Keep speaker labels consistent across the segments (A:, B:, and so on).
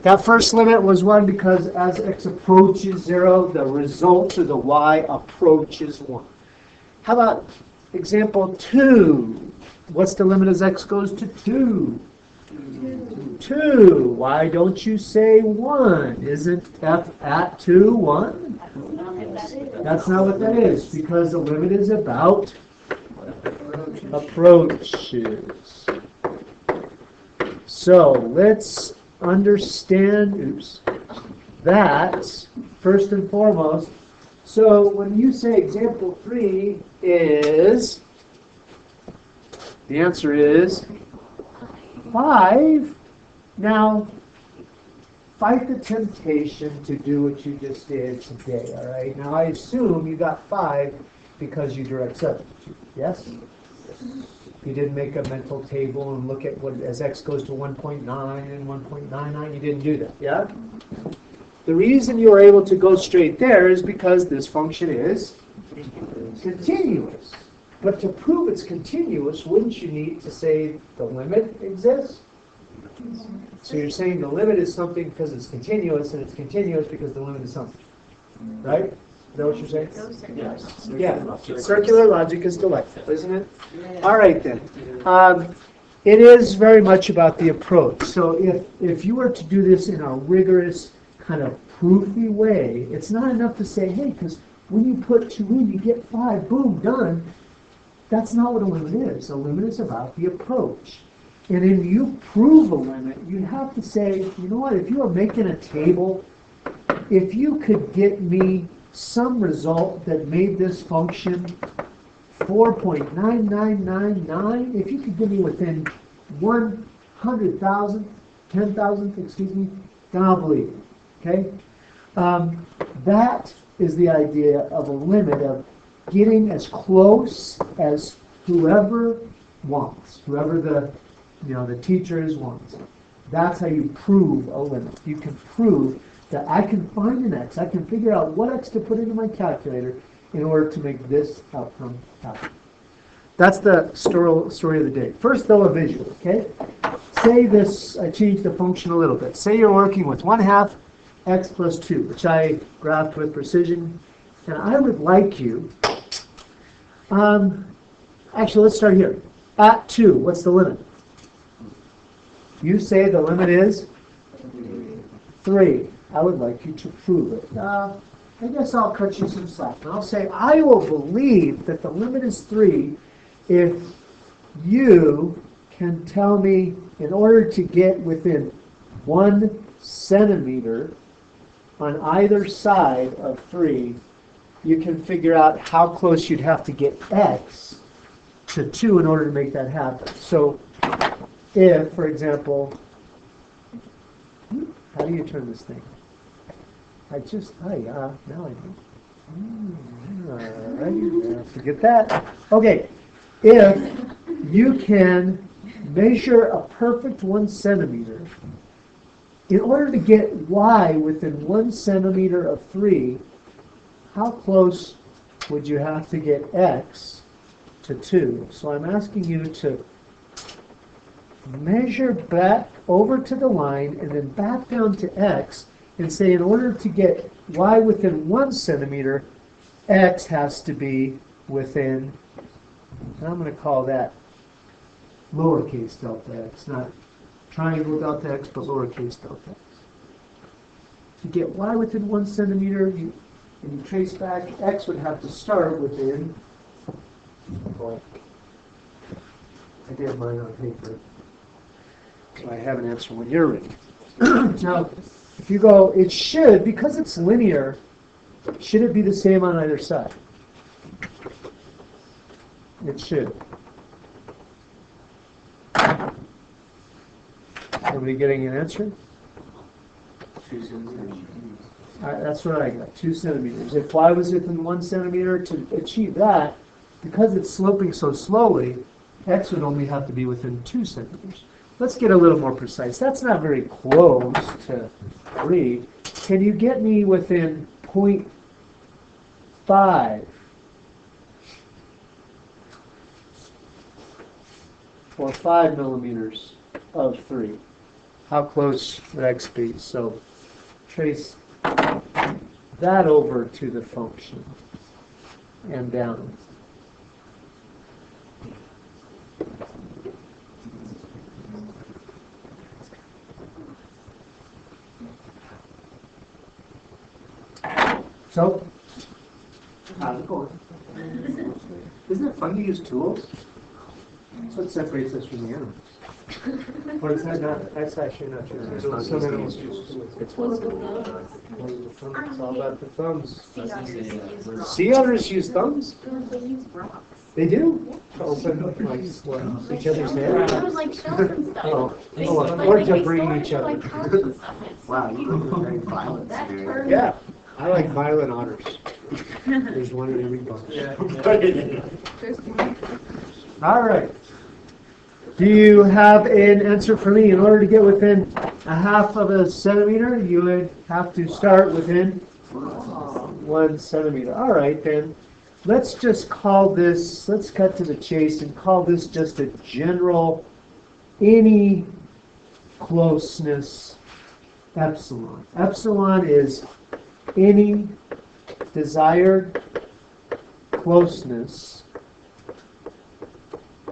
A: That first limit was 1 because as x approaches 0, the result of the y approaches 1. How about example 2? What's the limit as x goes to 2? 2. Why don't you say 1? Isn't f at 2 1? That's not what that is, because the limit is about approaches. So let's understand that first and foremost. So when you say example 3 is, the answer is 5. Now, fight the temptation to do what you just did today, all right? Now, I assume you got 5 because you direct substitute, yes? You didn't make a mental table and look at what as x goes to 1.9 and 1.99. You didn't do that, yeah? The reason you are able to go straight there is because this function is continuous. But to prove it's continuous, wouldn't you need to say the limit exists? So you're saying the limit is something because it's continuous, and it's continuous because the limit is something. Right? Is that what you're saying? Yes. Yeah. Circular logic is delightful, isn't it? All right, then. It is very much about the approach. So if you were to do this in a rigorous, kind of proofy way, it's not enough to say, hey, because when you put 2 in, you get 5, boom, done. That's not what a limit is. A limit is about the approach. And if you prove a limit, you have to say, you know what, if you are making a table, if you could get me some result that made this function 4.9999, if you could give me within 100,000, 10,000, excuse me, then I'll believe it. Okay? That is the idea of a limit, of getting as close as whoever wants, whoever the teachers wants. That's how you prove a limit. You can prove that I can find an x, I can figure out what x to put into my calculator in order to make this outcome happen. That's the story of the day. First, though, a visual, okay? Say this, I changed the function a little bit. Say you're working with 1/2 x plus 2, which I graphed with precision, and I would like you, actually, let's start here. At 2, what's the limit? You say the limit is 3. I would like you to prove it. I guess I'll cut you some slack. And I'll say I will believe that the limit is 3 if you can tell me, in order to get within 1 centimeter on either side of 3, you can figure out how close you'd have to get x to 2 in order to make that happen. So if, for example, how do you turn this thing? Now I know. Alright, forget that. Okay, if you can measure a perfect 1 centimeter, in order to get y within 1 centimeter of 3, how close would you have to get x to 2? So I'm asking you to measure back over to the line and then back down to x and say, in order to get y within 1 centimeter, x has to be within, and I'm going to call that lowercase delta x, not triangle delta x, but lowercase delta x. To get y within 1 centimeter, and you trace back, x would have to start within blank. I did mine on paper, so I have an answer when you're ready. Now, if you go, it should, because it's linear, should it be the same on either side? It should. Everybody getting an answer?
B: 2 centimeters.
A: That's what I got, 2 centimeters. If y was within 1 centimeter, to achieve that, because it's sloping so slowly, x would only have to be within 2 centimeters. Let's get a little more precise. That's not very close to 3. Can you get me within 0.5 or 5 millimeters of 3? how close would x be? So trace that over to the function and down. So, how's it going? Isn't it fun to use tools? That's what separates us from the animals. Or is that not? That's actually not true. Some animals use tools.
B: It's what's going
A: It's all about the thumbs.
B: on.
A: Sea otters use thumbs?
C: They use rocks.
A: They do? Open like what? Each other's
C: It
A: head?
C: was like shells and stuff.
A: Oh,
C: They-
A: oh,
C: like,
A: or
C: they
A: to
C: make
A: bring
C: storage
A: each
C: for,
A: other.
C: like, cars and stuff. It's-
B: Wow, you live in a very violent
C: That
B: scenario.
C: turned-
A: Yeah, I like violent otters. There's one in every bunch.
C: There's one.
A: All right. Do you have an answer for me? In order to get within a half of a centimeter, you would have to start within 1 centimeter. All right, then. Let's just call this, let's cut to the chase and call this just a general, any closeness epsilon. Epsilon is any desired closeness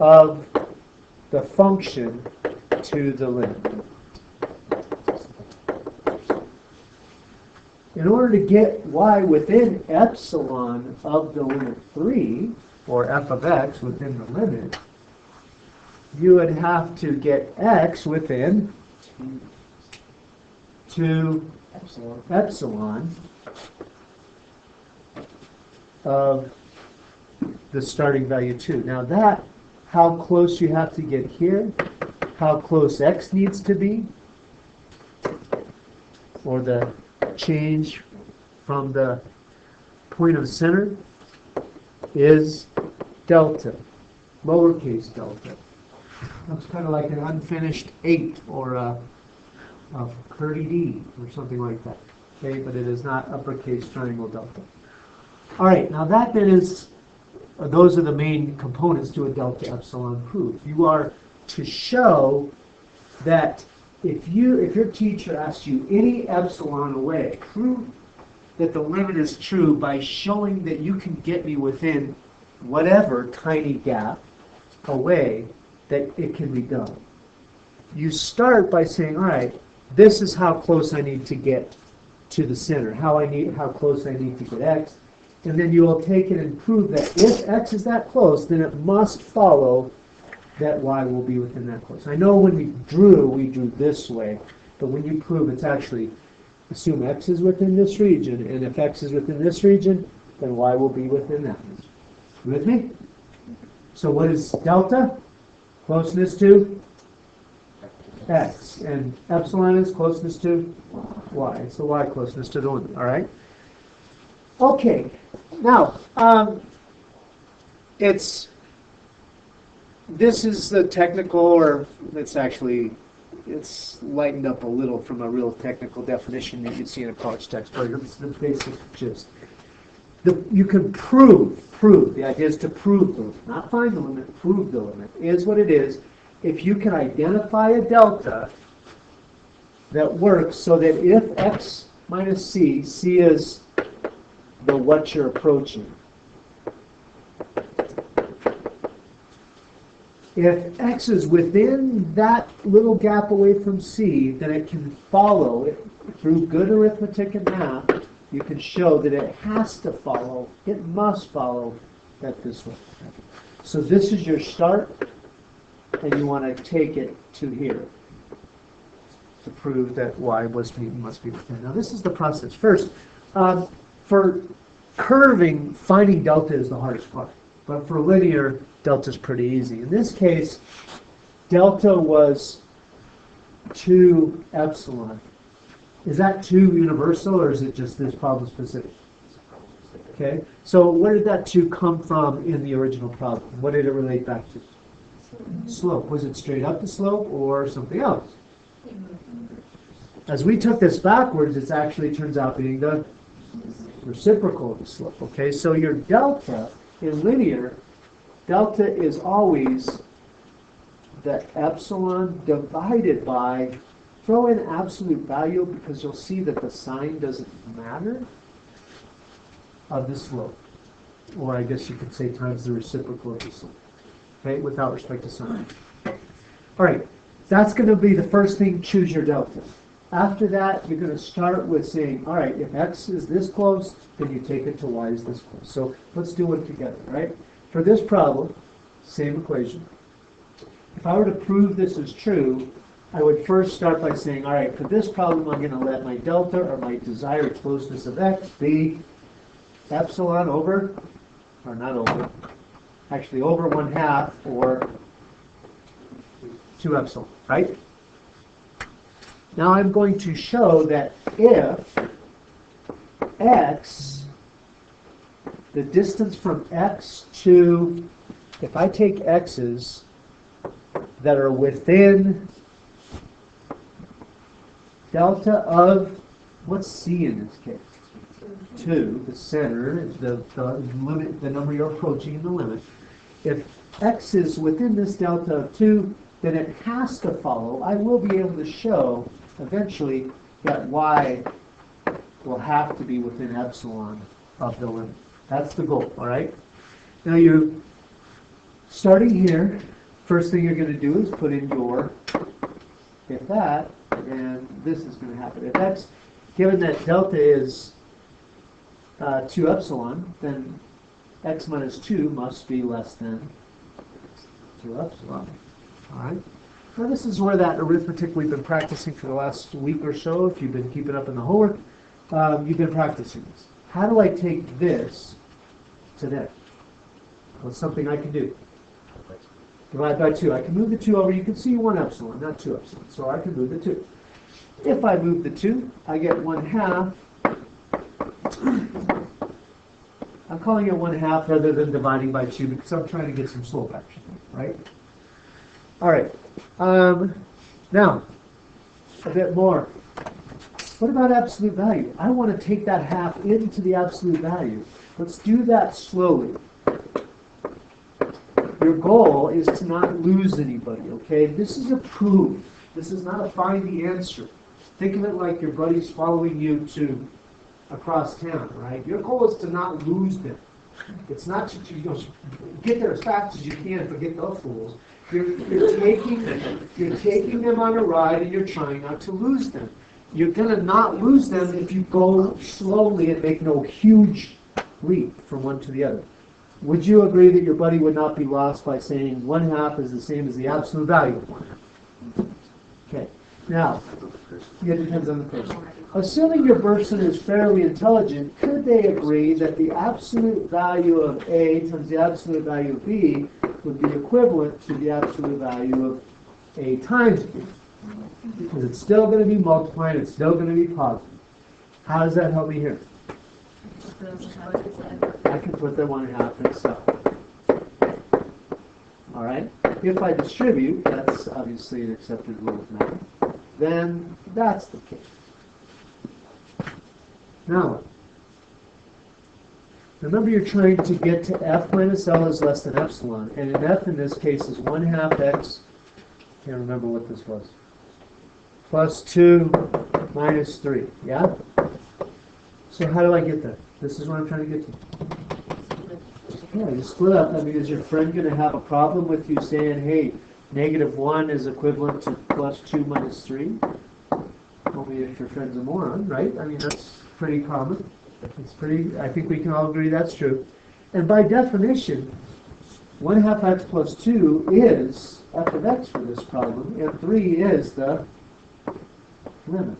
A: of the function to the limit. In order to get y within epsilon of the limit 3, or f of x within the limit, you would have to get x within 2 epsilon of the starting value 2. Now that, how close you have to get here, how close x needs to be, or the change from the point of center, is delta, lowercase delta. Looks kind of like an unfinished 8 or a curly D or something like that. Okay, but it is not uppercase triangle delta. All right, now that then is, those are the main components to a delta epsilon proof. You are to show that if your teacher asks you any epsilon away, prove that the limit is true by showing that you can get me within whatever tiny gap away, that it can be done. You start by saying, all right, this is how close I need to get to the center, how close I need to get x, and then you will take it and prove that if x is that close, then it must follow that y will be within that close. I know when we drew this way, but when you prove, it's actually assume x is within this region, and if x is within this region, then y will be within that region. You with me? So what is delta? Closeness to x, and epsilon is closeness to y. So y closeness to the limit. All right. Okay. Now, this is the technical, or it's lightened up a little from a real technical definition you could see in a college textbook. It's the basic gist. You can prove, the idea is to prove the limit, not find the limit, prove the limit, is what it is. If you can identify a delta that works so that if x minus c, c is the what you're approaching. If x is within that little gap away from c, then it can follow it through good arithmetic and math. You can show that it has to follow, it must follow that this way. So this is your start, and you want to take it to here to prove that y must be within. Now this is the process. First, for curving, finding delta is the hardest part. But for linear, delta is pretty easy. In this case, delta was 2 epsilon. Is that 2 universal, or is it just this problem specific? Okay, so where did that 2 come from in the original problem? What did it relate back to? Slope. Was it straight up the slope or something else? As we took this backwards, it actually turns out being the reciprocal of the slope. Okay, so your delta in linear, delta is always the epsilon divided by throw in absolute value because you'll see that the sign doesn't matter of the slope. Or I guess you could say times the reciprocal of the slope. Okay, without respect to sign. All right, that's going to be the first thing, choose your delta. After that, you're going to start with saying, all right, if x is this close, then you take it to y is this close. So let's do it together, right? For this problem, same equation. If I were to prove this is true, I would first start by saying, all right, for this problem, I'm going to let my delta, or my desired closeness of x, be epsilon over, or not over, actually over 1/2, or 2 epsilon, right? Now I'm going to show that if x, the distance from x to, if I take x's that are within delta of, what's c in this case? 2, the center, the limit, the number you're approaching in the limit. If x is within this delta of 2, then it has to follow, I will be able to show eventually that y will have to be within epsilon of the limit. That's the goal, all right? Now you, starting here, first thing you're going to do is put in your if that, and this is going to happen. If x, given that delta is 2 epsilon, then x minus 2 must be less than 2 epsilon. All right. Now this is where that arithmetic we've been practicing for the last week or so. If you've been keeping up in the homework, you've been practicing this. How do I take this to there? Well, it's something I can do. Divide by 2. I can move the 2 over. You can see 1 epsilon, not 2 epsilon. So I can move the 2. If I move the 2, I get 1/2. I'm calling it 1/2 rather than dividing by 2 because I'm trying to get some slope action, right? All right. Now, a bit more. What about absolute value? I want to take that half into the absolute value. Let's do that slowly. Your goal is to not lose anybody, okay? This is a proof. This is not a find the answer. Think of it like your buddy's following you to across town, right? Your goal is to not lose them. It's not to get there as fast as you can and forget those fools. You're taking them on a ride and you're trying not to lose them. You're going to not lose them if you go slowly and make no huge leap from one to the other. Would you agree that your buddy would not be lost by saying 1/2 is the same as the absolute value of 1/2? Okay. Now, it depends on the person. Assuming your person is fairly intelligent, could they agree that the absolute value of A times the absolute value of B would be equivalent to the absolute value of A times B? Because it's still going to be multiplied, it's still going to be positive. How does that help me here? I can put the 1/2 itself. All right? If I distribute, that's obviously an accepted rule of math, then that's the case. Now, remember you're trying to get to f minus L is less than epsilon, and in f in this case is 1/2 x, can't remember what this was, plus 2 minus 3, yeah? So how do I get there? This is what I'm trying to get to. Yeah, you split up. I mean, is your friend going to have a problem with you saying, hey, -1 is equivalent to plus 2 minus 3? Only if your friend's a moron, right? I mean, that's pretty common. It's pretty, I think we can all agree that's true. And by definition, 1/2 x plus 2 is f of x for this problem, and 3 is the limit.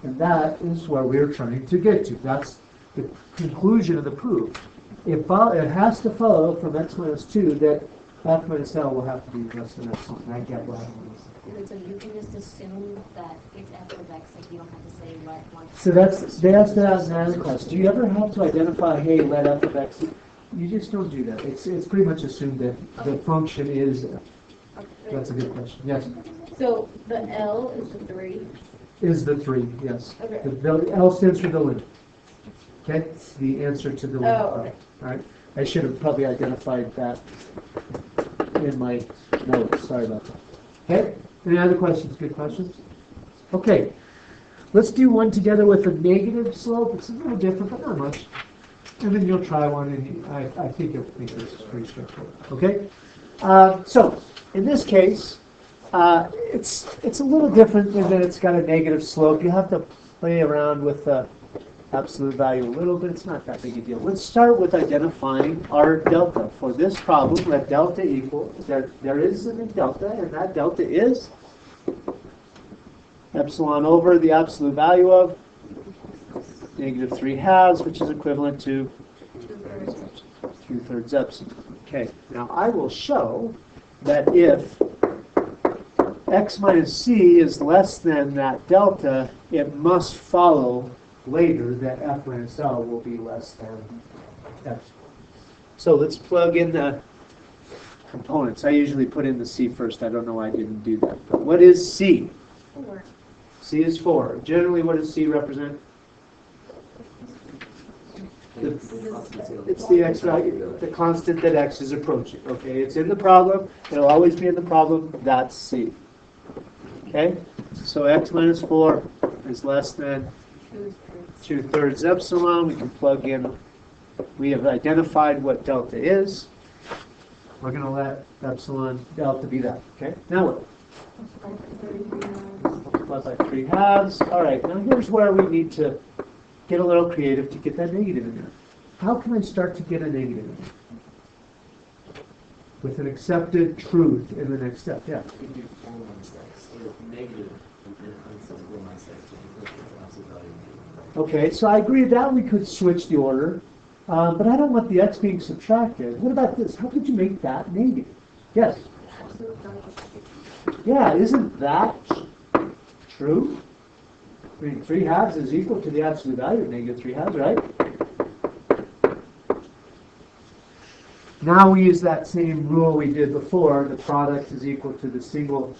A: And that is where we're trying to get to. That's the conclusion of the proof. It has to follow from x minus 2 that f minus L will have to be less than epsilon. I get what I mean.
C: So you can just assume that it's f of x, like you don't have to say what one.
A: So they asked that in another class. Do you ever have to identify, hey, let f of x? You just don't do that. It's pretty much assumed that the function is. That's a good question. Yes.
C: So the L is the 3.
A: Is the 3, yes.
C: Okay.
A: The L stands for the limit. Okay? The answer to the limit.
C: Oh, okay.
A: All right. I should have probably identified that in my notes. Sorry about that. Okay? Any other questions? Good questions? Okay. Let's do one together with a negative slope. It's a little different, but not much. And then you'll try one, and I think you'll think this is pretty straightforward. Okay? So, in this case, it's a little different in that it's got a negative slope. You have to play around with the absolute value a little bit. It's not that big a deal. Let's start with identifying our delta. For this problem, let delta equal, there is a delta, and that delta is epsilon over the absolute value of negative 3/2, which is equivalent to 2/3 epsilon. Okay, now I will show that if x minus c is less than that delta, it must follow later that f minus l will be less than epsilon. So let's plug in the components. I usually put in the c first. I don't know why I didn't do that. But what is c?
C: 4.
A: C is 4. Generally, what does C represent? It's the x value, the constant that x is approaching. Okay, it's in the problem. It'll always be in the problem. That's C. Okay, so x minus 4 is less than 2/3 epsilon. We can plug in. We have identified what delta is. We're going to let epsilon delta be that. Okay, now what? Plus by 3/2. All right, now here's where we need to get a little creative to get that negative in there. How can I start to get a negative in there? With an accepted truth in the next step, yeah.
B: You do 4 minus x, or negative, and then unsets 4 minus x, to equal to the absolute value of negative.
A: Okay, so I agree that we could switch the order, but I don't want the x being subtracted. What about this? How could you make that negative? Yes? Yeah, isn't that true? I mean, 3/2 is equal to the absolute value of negative 3/2, right? Now we use that same rule we did before. The product is equal to the single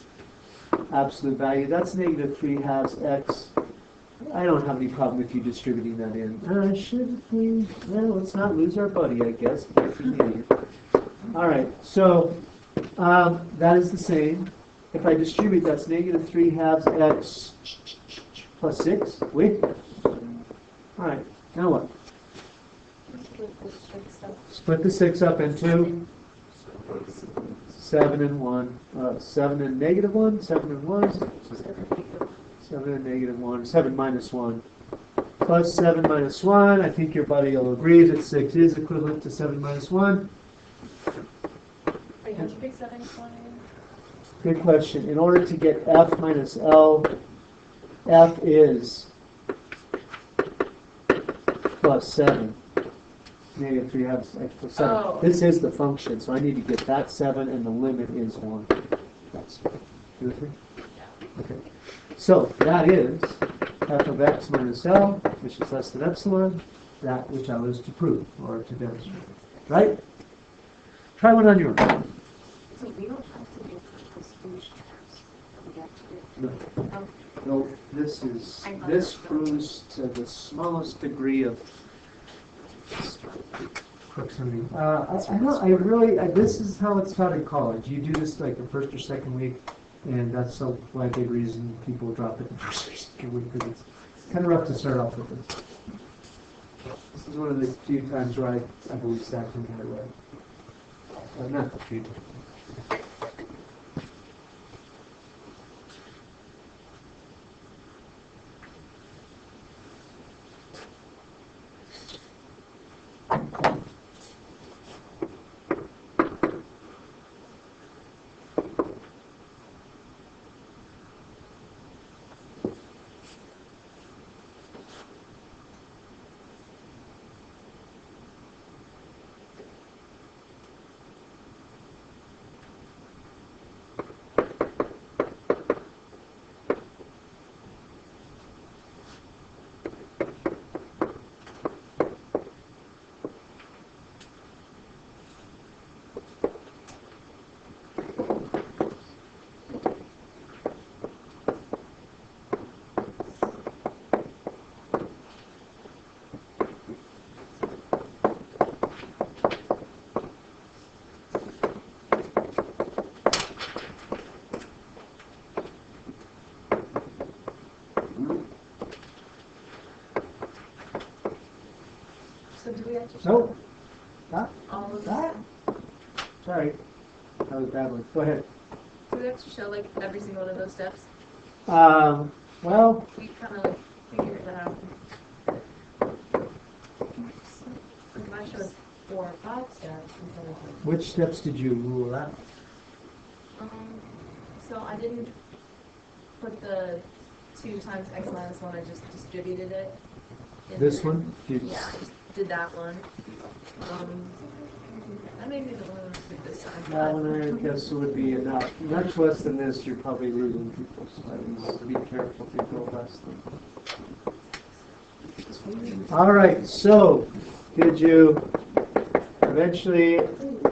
A: absolute value. That's negative 3/2 x. I don't have any problem with you distributing that in. Should we? Well, let's not lose our buddy, I guess. All right, so that is the same. If I distribute, that's negative 3/2 x plus 6. Wait. All right, now what? Split the 6 up into 7 and 1. 7 and negative 1, 7 and 1. 7 and negative 1, 7 minus 1. Plus 7 minus 1. I think your buddy will agree that 6 is equivalent to 7 minus 1.
C: Wait, how'd you pick 7 and 1?
A: Good question. In order to get f minus l, f is plus 7. Negative 3/2 x plus 7.
C: Oh.
A: This is the function, so I need to get that 7, and the limit is 1. That's 2 or 3? Okay. So that is f of x minus l, which is less than epsilon, that which I was to prove or to demonstrate. Right? Try one on your own.
C: So we don't have to do this finish terms. We have to
A: No.
C: do. Oh,
A: No, this proves to the smallest degree of proximity. This is how it's taught in college. You do this like the first or second week, and that's why a big reason people drop it the first or second week, because it's kind of rough to start off with this. This is one of the few times where I believe Stack can get it right. Not the few.
D: So do we actually show
A: Nope,
D: all of
A: that.
D: this?
A: sorry. That was a bad one. Go ahead.
D: Do we actually show like every single one of those steps?
A: Well,
D: We kind of like figure that out. If I show 4 or 5 steps instead of
A: which steps did you rule out?
D: so I didn't put the 2 times x minus 1, I just distributed it. in
A: This
D: there.
A: one?
D: Yeah, I just did that one. That may be the one I did this time.
A: That one, I guess, would be enough. Much less than this, you're probably losing people, so I need to be careful if you go less than. All right, so, did you eventually,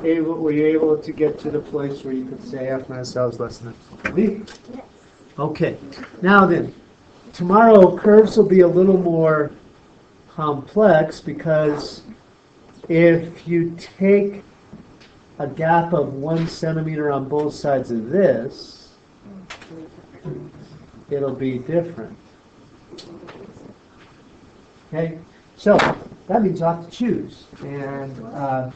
A: were you able to get to the place where you could say F minus L is less than V?
C: Yes.
A: Okay, now then, tomorrow curves will be a little more complex because if you take a gap of 1 centimeter on both sides of this, it'll be different. Okay, so that means you have to choose, and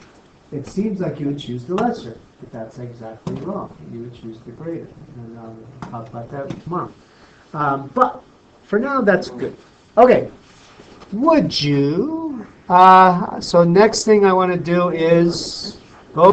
A: it seems like you would choose the lesser, but that's exactly wrong. You would choose the greater, and I'll talk about that tomorrow. But for now, that's good. Okay, would you? So next thing I want to do is go